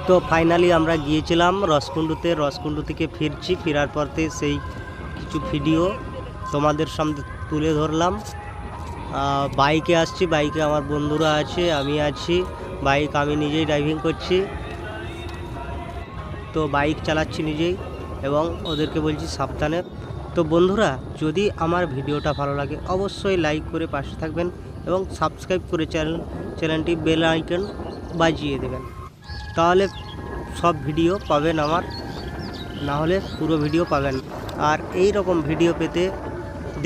তো ফাইনালি আমরা গিয়েছিলাম রসকুণ্ডুতে। রসকুণ্ডু থেকে ফিরছি, ফেরার পরতে সেই কিছু ভিডিও তোমাদের সামনে তুলে ধরলাম। বাইকে আসছি, বাইকে আমার বন্ধুরা আছে, আমি আছি। বাইক আমি নিজেই ড্রাইভিং করছি, তো বাইক চালাচ্ছি নিজেই এবং ওদেরকে বলছি সাবধানে। তো বন্ধুরা, যদি আমার ভিডিওটা ভালো লাগে অবশ্যই লাইক করে পাশে থাকবেন এবং সাবস্ক্রাইব করে চ্যানেলটি বেল আইকন বাজিয়ে দেবেন, তাহলে সব ভিডিও পাবেন আমার, না হলে পুরো ভিডিও পাবেন। আর এই রকম ভিডিও পেতে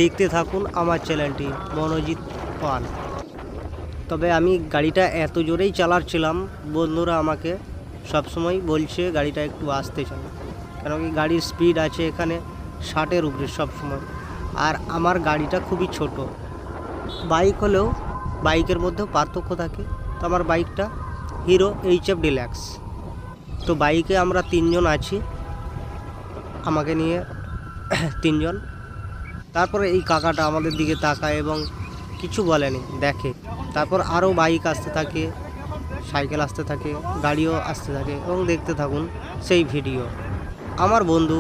দেখতে থাকুন আমার চ্যানেলটি মনোজিৎ পাল। তবে আমি গাড়িটা এত জোরেই চালাচ্ছিলাম, বন্ধুরা আমাকে সবসময় বলছে গাড়িটা একটু আস্তে চালা, কেন কি গাড়ির স্পিড আছে এখানে 60-এর উপরে সবসময়। আর আমার গাড়িটা খুবই ছোট, বাইক হলেও বাইকের মধ্যেও পার্থক্য থাকে। তো আমার বাইকটা হিরো HF ডিলাক্স। তো বাইকে আমরা 3 জন আছি, আমাকে নিয়ে 3 জন। তারপরে এই কাকাটা আমাদের দিকে তাকায় এবং কিছু বলেনি, দেখে। তারপর আরও বাইক আসতে থাকে, সাইকেল আসতে থাকে, গাড়িও আসতে থাকে এবং দেখতে থাকুন সেই ভিডিও। আমার বন্ধু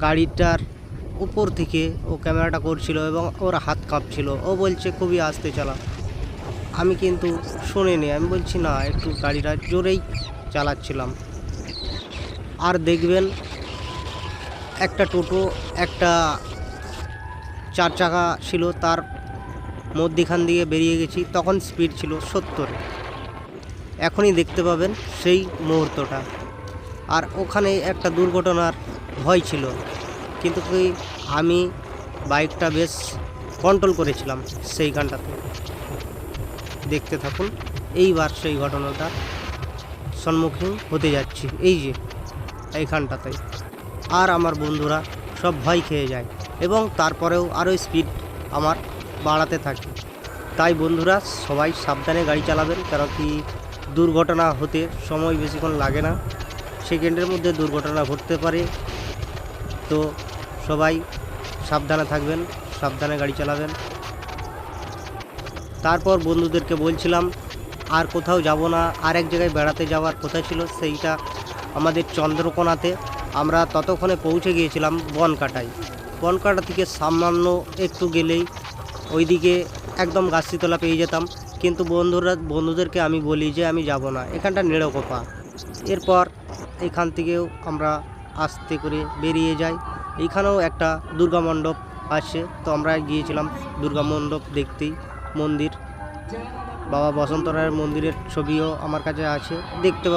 গাড়িটার উপর থেকে ও ক্যামেরাটা করছিল এবং ওর হাত কাঁপছিল, ও বলছে খুবই আস্তে চালা। আমি কিন্তু শুনিনি, আমি বলছি না, একটু গাড়িটা জোরেই চালাচ্ছিলাম। আর দেখবেন একটা টোটো, একটা 4 চাকা ছিল, তার মধ্যিখান দিয়ে বেরিয়ে গেছি, তখন স্পিড ছিল 70। এখনই দেখতে পাবেন সেই মুহূর্তটা। আর ওখানে একটা দুর্ঘটনার ভয় ছিল, কিন্তু কি আমি বাইকটা বেশ কন্ট্রোল করেছিলাম সেইখানটাতে। দেখতে থাকুন, এইবার সেই ঘটনাটার সম্মুখীন হতে যাচ্ছি, এই যে এইখানটাতে। আর আমার বন্ধুরা সব ভয় খেয়ে যায় এবং তারপরেও আরও স্পিড আমার বাড়াতে থাকে। তাই বন্ধুরা সবাই সাবধানে গাড়ি চালাবেন, কারণ কি দুর্ঘটনা হতে সময় বেশিক্ষণ লাগে না, সেকেন্ডের মধ্যে দুর্ঘটনা ঘটতে পারে। তো সবাই সাবধানে থাকবেন, সাবধানে গাড়ি চালাবেন। তারপর বন্ধুদেরকে বলছিলাম আর কোথাও যাব না, আর এক জায়গায় বেড়াতে যাওয়ার কথা ছিল, সেইটা আমাদের চন্দ্রকোনাতে। আমরা ততক্ষণে পৌঁছে গিয়েছিলাম বনকাটায়। বনকাটা থেকে সামান্য একটু গেলেই ওইদিকে একদম গাছতলা পেয়ে যেতাম, কিন্তু বন্ধুদেরকে আমি বলি যে আমি যাব না, এখানটা নেড়োকোপা। এরপর এখান থেকেও আমরা আস্তে করে বেরিয়ে যাই। এইখানেও একটা দুর্গা মণ্ডপ আছে, তো আমরা গিয়েছিলাম দুর্গা মণ্ডপ দেখতেই। মন্দির, বাবা বসন্ত রায়ের মন্দিরের ছবিও আমার কাছে আছে, দেখতে